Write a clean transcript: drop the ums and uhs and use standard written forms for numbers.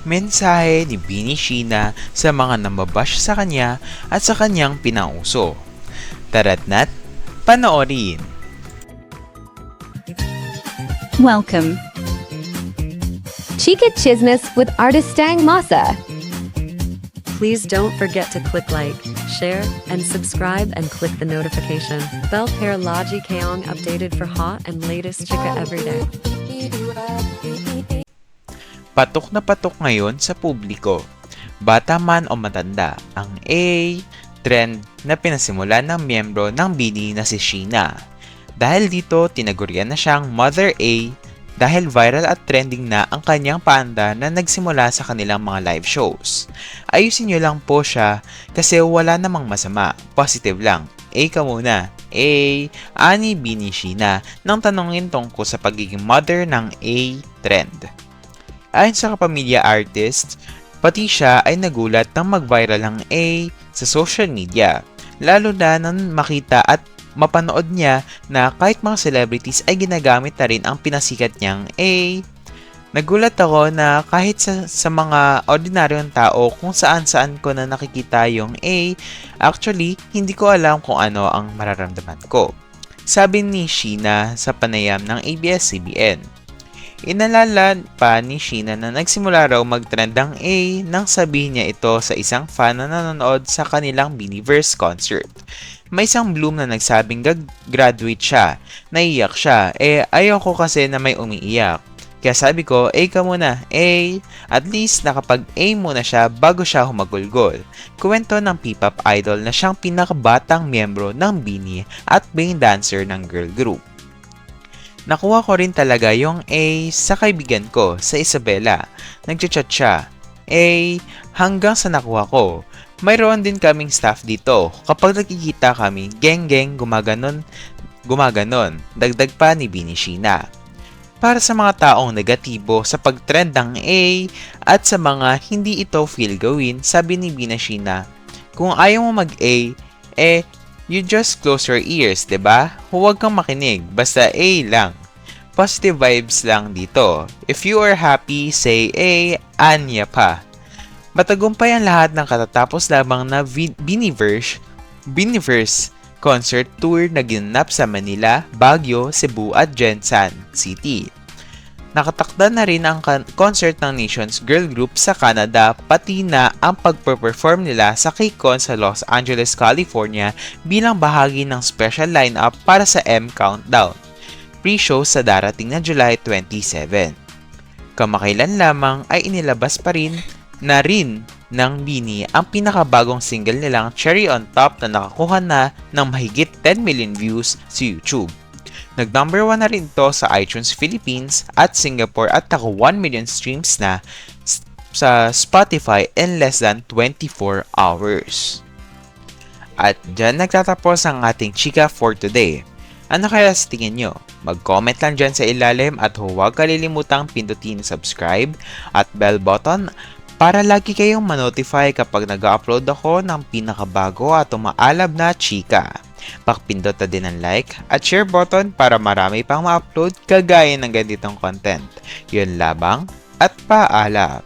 Mensahe ni Beanie Sheena sa mga nambabash sa kanya at sa kanyang pinauso. Tara't na't panoorin! Welcome. Chica Chismis with Artistang Masa. Please don't forget to click like, share, and subscribe and click the notification bell para lagi kayong updated for hot and latest chika everyday. Patok na patok ngayon sa publiko. Bata man o matanda, ang A trend na pinasimula ng miyembro ng Beanie na si Sheena. Dahil dito, tinagurian na siyang Mother A dahil viral at trending na ang kanyang paanda na nagsimula sa kanilang mga live shows. Ayusin nyo lang po siya kasi wala namang masama, positive lang. A ka muna. A, ani Beanie Sheena nang tanongin tungkol sa pagiging mother ng A trend. Ayon sa kapamilya artist, pati siya ay nagulat nang mag-viral ang A sa social media, lalo na nang makita at mapanood niya na kahit mga celebrities ay ginagamit na rin ang pinasikat niyang A. Nagulat ako na kahit sa mga ordinaryong tao kung saan-saan ko na nakikita yung A, actually, hindi ko alam kung ano ang mararamdaman ko. Sabi ni Sheena sa panayam ng ABS-CBN. Inalala pa ni Sheena na nagsimula raw mag-trend ang A nang sabihin niya ito sa isang fan na nanonood sa kanilang Beanieverse concert. May isang Bloom na nagsabing graduate siya, naiyak siya, ayoko kasi na may umiiyak. Kaya sabi ko, A ka muna, A. At least nakapag-A muna siya bago siya humagulgol. Kuwento ng P-pop idol na siyang pinakabatang miyembro ng Beanie at main dancer ng girl group. Nakuha ko rin talaga yung A sa kaibigan ko, sa Isabela. Nagchat-chat siya. A, hanggang sa nakuha ko. Mayroon din kaming staff dito. Kapag nagkikita kami, geng-geng, gumaganon. Dagdag pa ni Beanie Sheena. Para sa mga taong negatibo sa pag-trend ng A at sa mga hindi ito feel gawin, sabi ni Beanie Sheena, kung ayaw mo mag-A, you just close your ears, diba? Huwag kang makinig, basta A lang. Positive vibes lang dito. If you are happy, say A, anya pa. Matagumpay ang lahat ng katatapos lamang na Beanieverse concert tour na ginanap sa Manila, Baguio, Cebu at Jensan City. Nakatakda na rin ang concert ng Nations Girl Group sa Canada, pati na ang pagpe-perform nila sa KCON sa Los Angeles, California bilang bahagi ng special lineup para sa M Countdown, pre-show sa darating na July 27. Kamakailan lamang ay inilabas pa rin ng Beanie ang pinakabagong single nilang Cherry on Top na nakakuha na ng mahigit 10 million views sa YouTube. Nag-number 1 na rin to sa iTunes Philippines at Singapore at naka 1 million streams na sa Spotify in less than 24 hours. At dyan nagtatapos ang ating chika for today. Ano kaya sa tingin nyo? Mag-comment lang dyan sa ilalim at huwag kalilimutang pindutin subscribe at bell button para lagi kayong manotify kapag nag-upload ako ng pinakabago at umaalab na chika. Pakpindot na din ang like at share button para marami pang ma-upload kagaya ng ganitong content. Yun labang at paalam!